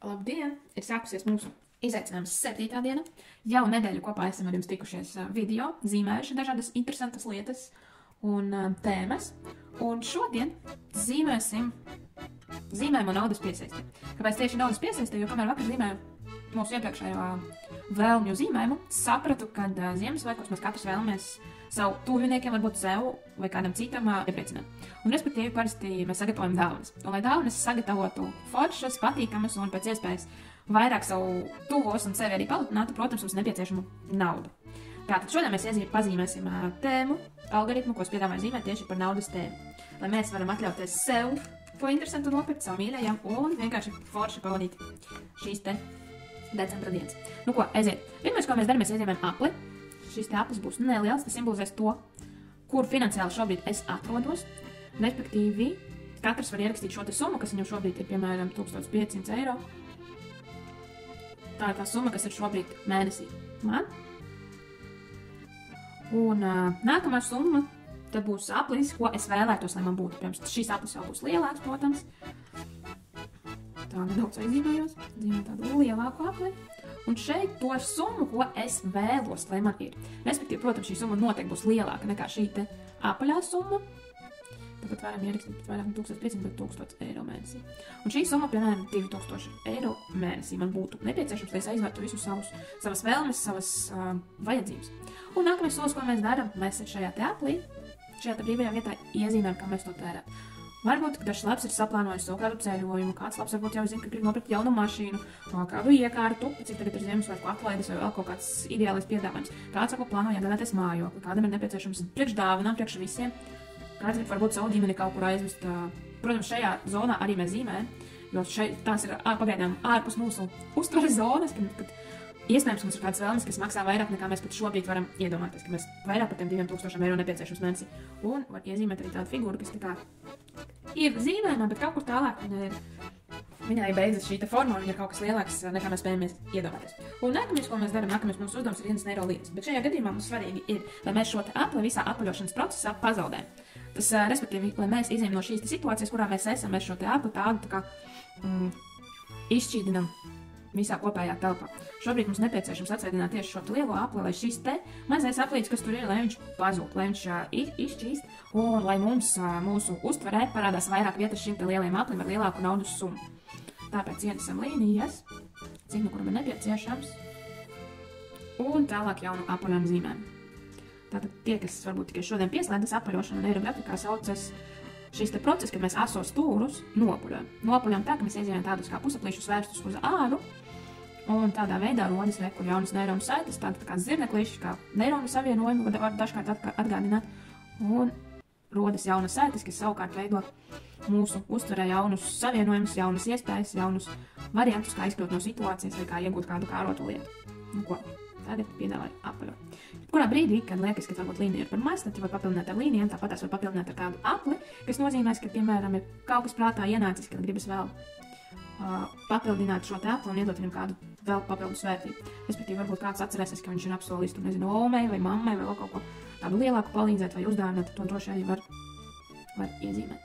Labdien! Ir sākusies mūsu izaicinājums 7. diena. Jau nedēļu kopā esam ar jums tikušies video, zīmējuši dažādas interesantas lietas un tēmas. Un šodien zīmējumu naudas piesaisti. Kāpēc tieši naudas piesaisti? Jo kamēr vakar zīmēju mūsu iepriekšējo vēlmju zīmējumu, sapratu, ka Ziemassvētkos mēs katrs vēlamies savu tuviniekiem, varbūt sev vai kādam citam iepriecināt. Un, respektīvi, parasti mēs sagatavojam dāvanas. Un, lai dāvanas sagatavotu foršas, patīkamas un pēc iespējas vairāk savu tuvos un sevi arī palutinātu, protams, mums nepieciešama nauda. Tātad šodien mēs pazīmēsim tēmu, algoritmu, ko es piedāvāju zīmēt tieši par naudas tēmu. Lai mēs varam atļauties sev ko interesantu nopirkt savu mīļajam un vienkārši forši pavadīt šīs te decembra dienas. Nu ko, aiziet. Pirmais, ko mēs darām, mēs iezīmējam apli. Šis te aplis būs neliels, tas simbolizēs to, kur finansiāli šobrīd es atrodos. Respektīvi, katrs var ierakstīt šo te summu, kas viņam šobrīd ir, piemēram, 1500 eiro. Tā ir tā summa, kas ir šobrīd mēnesī man. Un nākamā summa, tad būs aplis, ko es vēlētos, lai man būtu. Pirms šīs aplis jau būs lielāks, protams. Tā nedaudz aizzīmējos, zīmēju tādu lielāku apli. Un šeit to summu, ko es vēlos, lai man ir. Respektīvi, protams, šī summa noteikti būs lielāka nekā šī te apaļā summa. Tāpat varam ierakstīt vairāk no 1500, bet 1000 eiro mēnesī. Un šī summa, piemēram, 2000 eiro mēnesī man būtu nepieciešams, lai es aizvērtu visu savas vēlmes, savas vajadzības. Un nākamais solis, ko mēs darām, mēs šajā te aplī, šajā te brīvajā vietā iezīmējam, kā mēs to tērēt. Varbūt, ka dažs labs ir saplānojis savu kādu ceļojumu, kāds labs varbūt jau zina, ka grib nopirkt jaunu mašīnu, kādu iekārtu, cik tagad ir Ziemassvētku atlaides vai vēl kaut kāds ideālais piedāvājums. Kāds varbūt plāno iegādāties mājokli, kādam ir nepieciešams priekšdāvinām, priekš visiem, kāds grib varbūt savu ģimeni kaut kur aizvest. Protams, šajā zonā arī mēs zīmējam, jo tās ir pagaidām ārpus mūsu uztveres zonas, kad iespējams mums ir kāds vēlmes, kas maksā vairāk nekā mēs pat šobrīd varam iedomāties, ka mēs vairāk par tiem 2000 eiro nepieciešams mēnesī. Un var iezīmēt arī tādu figūru, kas tā kā ir zīmējumā, bet kaut kur tālāk viņai beidzas šī forma, un viņa ir kaut kas lielāks, nekā mēs spējamies iedomāties. Un nākamais, ko mēs darām, nākamais mūsu uzdevums ir 1 eiro lietas. Bet šajā gadījumā mums svarīgi ir, lai mēs šo te apli visā apaļošanas procesā pazaudējam. Tas, respektīvi, lai mēs izejam no šīs situācijas, kurā mēs esam, mēs šo te apli tādu tā kā izšķīdinam visā kopējā telpā. Šobrīd mums nepieciešams atsveidināt tieši šo lielo apli, lai šis te mazais aplīts, kas tur ir, lai viņš pazūd, lai viņš izšķīst un lai mums mūsu uztverē parādās vairāk vietas šim te lielajam aplim ar lielāku naudas summu. Tāpēc ienesam līnijas, cik no kuram ir nepieciešams, un tālāk jaunu apaļām zīmēm. Tātad tie, kas varbūt tikai šodien pieslēdzas apaļošanu un eirografikā saucas šis te process, kad mēs asos stūrus nopuļojam. Nopuļojam tā, ka mēs iezīmējam tādus kā pusaplīšus vērstus uz āru, un tādā veidā rodas rekur jaunas neironu saites, tāda kā zirneklīši, kā neironu savienojumi, ko var dažkārt atgādināt, un rodas jaunas saites, kas savukārt veido mūsu uztverē jaunus savienojumus, jaunas iespējas, jaunus variantus, kā izkļūt no situācijas vai kā iegūt kādu kārotu lietu. Nu ko, tagad piedāvāju apaļot. Kurā brīdī, kad liekas, ka varbūt līnija ir par maz, tad var papildināt ar līnijām, tāpat tās var papildināt ar kādu apli, kas nozīmēs, ka, piemēram, ir kaut kas prātā ienācis, kad gribas vēl papildināt šo te apli un iedot viņam kādu vēl papildus vērtību. Respektīvi, varbūt kāds atcerēsies, ka viņš ir apsolījis, tur nezinu, omei vai mammai vai vēl kaut ko tādu lielāku palīdzēt vai uzdāvināt, to droši arī var iezīmēt.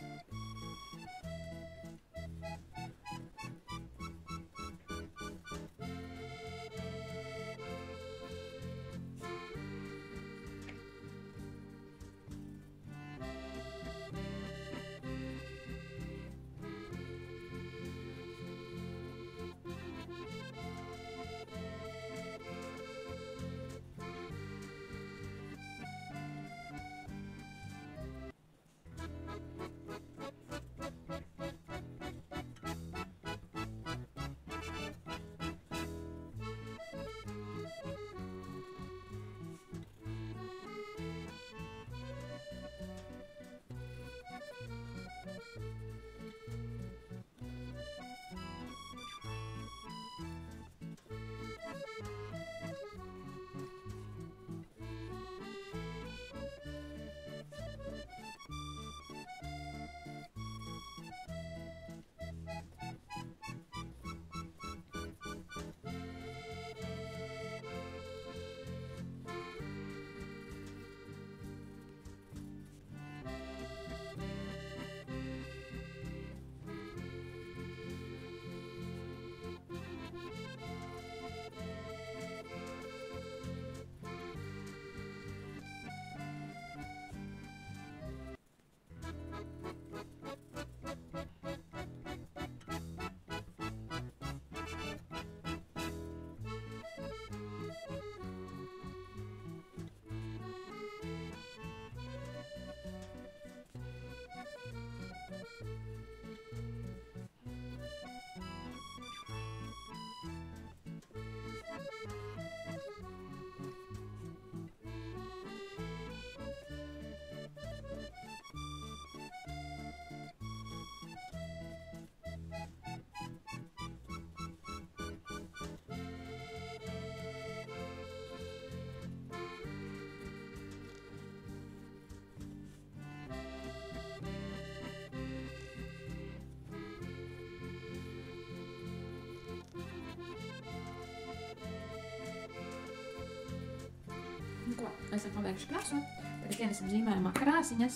Ko? Esam pabeiguši krāsot. Tagad ienesim zīmējumā krāsiņas.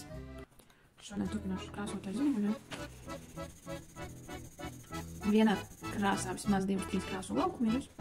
Šodien turpināšu krāsot ar zīmuļiem. Vienā krāsā vismaz 2-3 krāsu laukumiņus.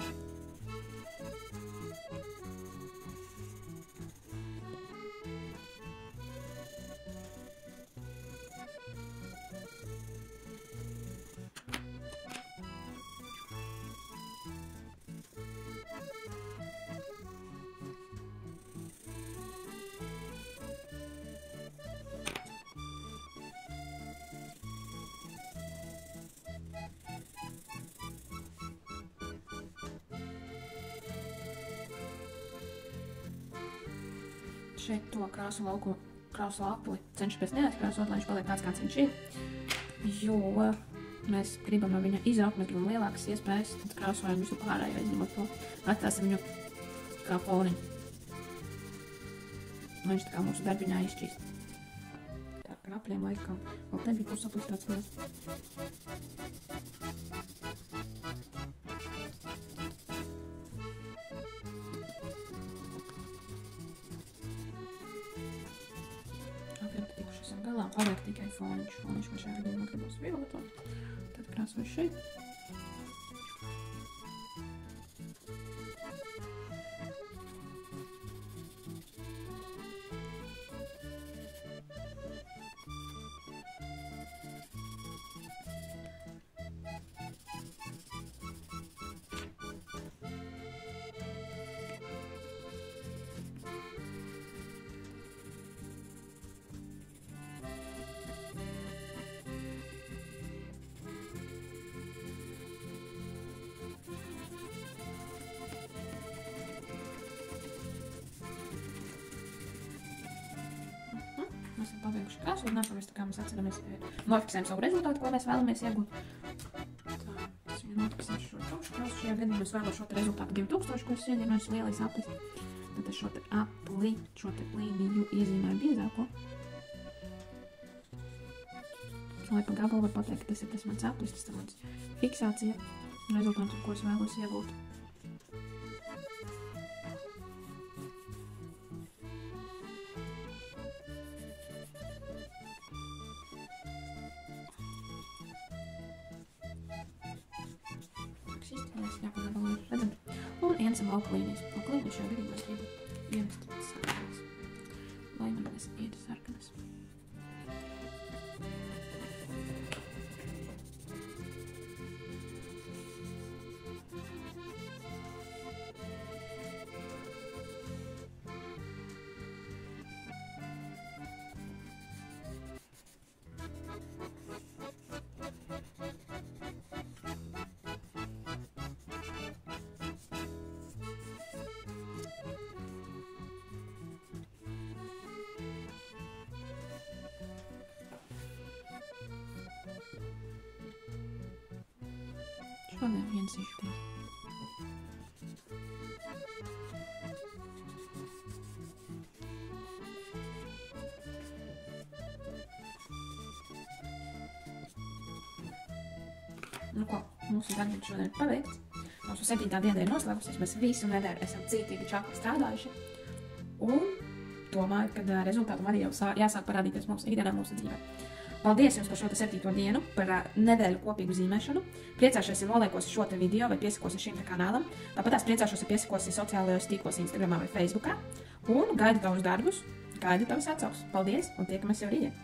Šeit to krāsu apli cenšamies neatkrāsot, lai viņš paliek tāds, kāds viņš ir. Jo mēs gribam no viņa izaugt, mēs gribam lielākas iespējas, tad krāsojam visu pārējo, izņemot to. Atstāsim viņu kā foniņu. Lai viņš tā kā mūsu darbiņā izšķīst. Tā kā apļiem laikam. Vēl nebija pusaplis tāds liels. Paliek tikai foniņš. Foniņš man šajā gadījumā gribas violeto. Tad krāsoju šeit. Mēs esam pabeiguši krāsot, nākamais tā kā mēs atceramies, nofiksējam savu rezultātu, ko mēs vēlamies iegūt. Tā, es viņu nofiksēšu šo taušu krāsu. Šajā gadījumā es vēlos šo rezultātu 2000, ko es iezīmēšu lielais aplis. Tad es šo te apli, šo te līniju iezīmēju biezāko. Lai pa gabalu var pateikt, ka tas ir tas mans aplis, tas ir mans fiksācija rezultātu, ko es vēlos iegūt. Un ienesam lauku līnijas. Lauku līnijas šajā gadījumā es gribu ienest sarkanas. Lai man ir sarkanas. Šodien iensīšoties. Nu ko, mūsu darbiņš šodien ir paveikts. Mūsu 7. diena ir noslēgusies. Mēs visu nedēļu esam cītīgi čakli strādājuši. Un domāju, ka rezultātam arī jau jāsāk parādīties mūsu ikdienā, mūsu dzīvē. Paldies jums par šo 7. dienu, par nedēļu kopīgu zīmēšanu. Priecāšos, ja noliekosi šo video vai piesakosi šim kanālam. Tāpat es priecāšos, ja piesakosi sociālajos tīklos Instagramā vai Facebookā. Un gaidu tavus darbus, gaidu tavas atsauksmes. Paldies un tiekamies jau rītdien!